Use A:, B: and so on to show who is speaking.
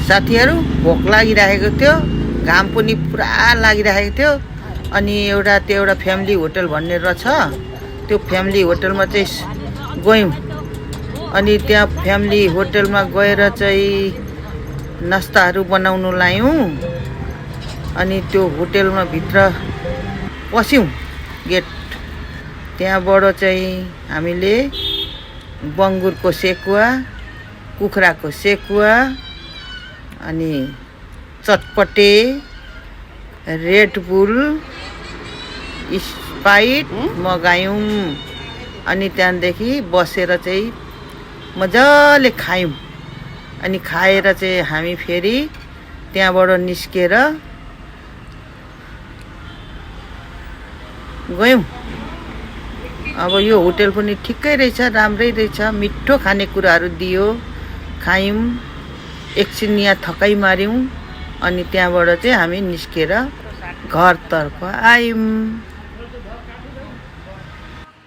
A: साथीहरू भोक लागिरहेको थियो, घाम पनि पुरा लागिरहेको थियो। अनि त्यो एउटा फ्यामिली होटल भन्ने रहेछ, त्यो फ्यामिली होटलमा चाहिँ गयौँ। अनि त्यहाँ फ्यामिली होटलमा गएर चाहिँ नास्ताहरू बनाउनु लायौँ। अनि त्यो होटलमा भित्र पस्यौँ गेट, त्यहाँबाट चाहिँ हामीले बङ्गुरको सेकुवा, कुखुराको सेकुवा, अनि चटपटे, रेड बुल, स्प्राइट मगायौँ। अनि त्यहाँदेखि बसेर चाहिँ मजाले खायौँ। अनि खाएर चाहिँ हामी फेरि त्यहाँबाट निस्केर गयौँ। अब यो होटल पनि ठिकै रहेछ, राम्रै रहेछ, मिठो खानेकुराहरू दियो, खायौँ। एकछिन यहाँ थकाइ मार्यौँ। अनि त्यहाँबाट चाहिँ हामी निस्केर घरतर्फ आयौँ।